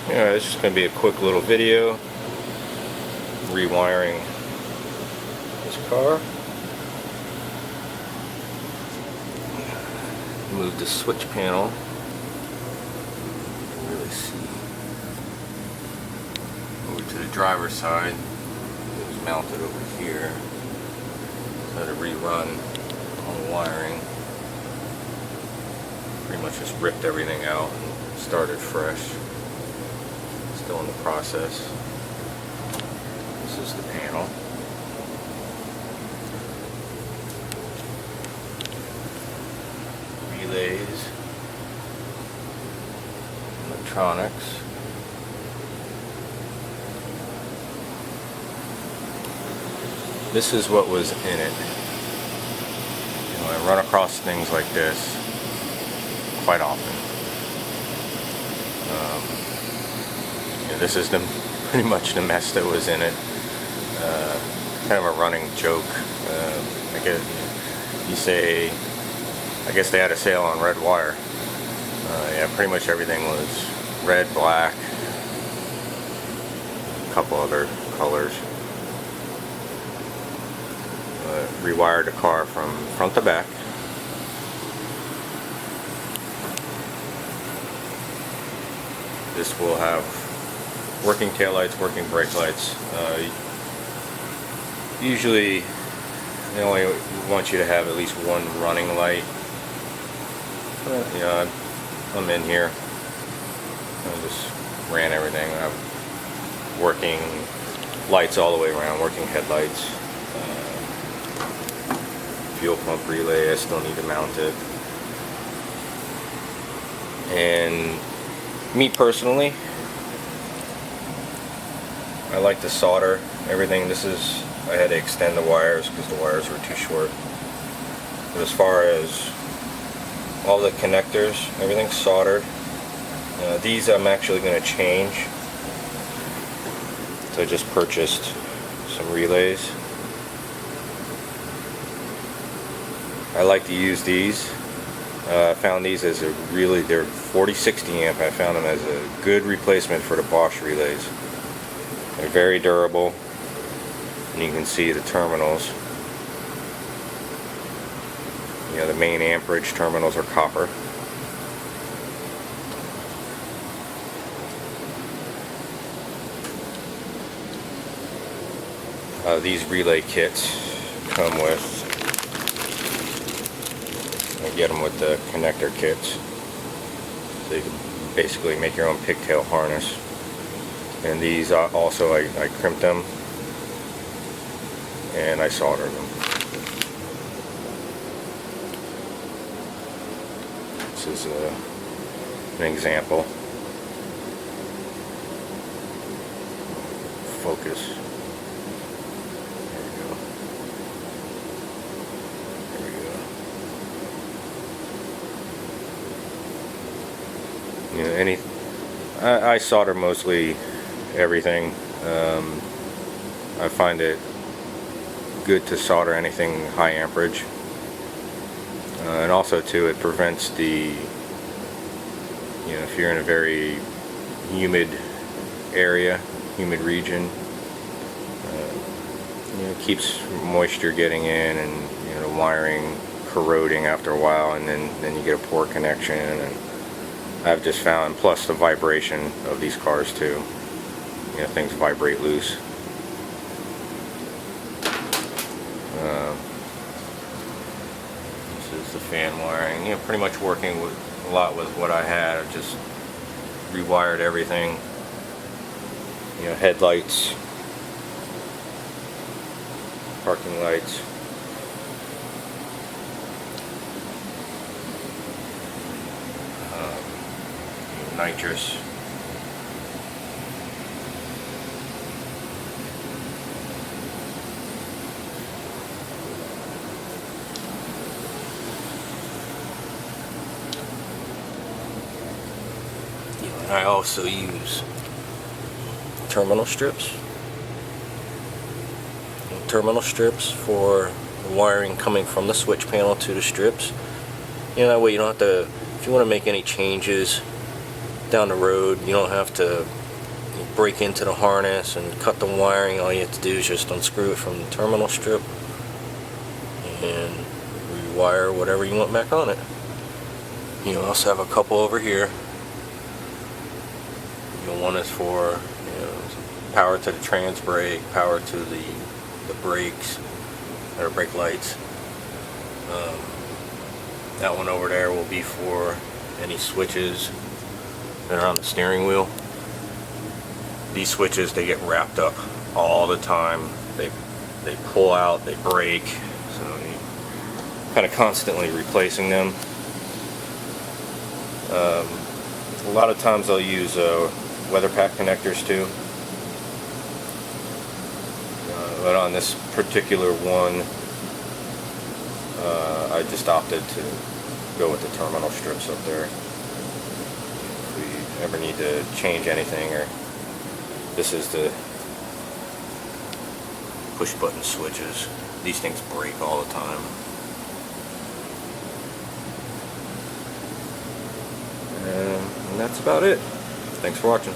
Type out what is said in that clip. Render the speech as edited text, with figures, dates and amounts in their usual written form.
Yeah, this is going to be a quick little video rewiring this car. Move the switch panel. Really see over to the driver's side. It was mounted over here. So to rerun all the wiring. Pretty much just ripped everything out and started fresh. Still in the process. This is the panel. Relays, electronics. This is what was in it. You know, I run across things like this quite often. Yeah, this is pretty much the mess that was in it. Kind of a running joke. I guess you say, I guess they had a sale on red wire. Yeah, pretty much everything was red, black, a couple other colors. Rewired the car from front to back. This will have working taillights, working brake lights. Usually they only want you to have at least one running light. You know, I'm in here. I just ran everything. I have working lights all the way around, working headlights. Fuel pump relay, I still need to mount it. And me personally, I like to solder everything. I had to extend the wires because the wires were too short. But as far as all the connectors, everything's soldered. These I'm actually going to change. So I just purchased some relays. I like to use these. I found these as they're 40-60 amp. I found them as a good replacement for the Bosch relays. They're very durable, and you can see the terminals. You know, the main amperage terminals are copper. These relay kits come with, I get them with the connector kits. So you can basically make your own pigtail harness. And these also, I crimped them and I soldered them. This is an example. Focus. You know, I solder mostly everything. I find it good to solder anything high amperage, and also too, it prevents the, you know, if you're in a very humid area, humid region, you know, it keeps moisture getting in, and you know, the wiring corroding after a while, and then you get a poor connection. And I've just found, plus the vibration of these cars too. You know, things vibrate loose. This is the fan wiring. You know, pretty much working with a lot with what I had. I've just rewired everything. You know, headlights, parking lights. Nitrous. I also use terminal strips. Terminal strips for wiring coming from the switch panel to the strips. You know, that way you don't have to, if you want to make any changes down the road, you don't have to You break into the harness and cut the wiring. All you have to do is just unscrew it from the terminal strip and rewire whatever you want back on it. You also have a couple over here. One is for power to the trans brake, power to the brakes, or brake lights. That one over there will be for any switches that are on the steering wheel. These switches, they get wrapped up all the time. They pull out, they break, so you're kind of constantly replacing them. A lot of times I'll use weather pack connectors too, but on this particular one I just opted to go with the terminal strips up there. If we ever need to change anything, or this is the push button switches. These things break all the time. And that's about it. Thanks for watching.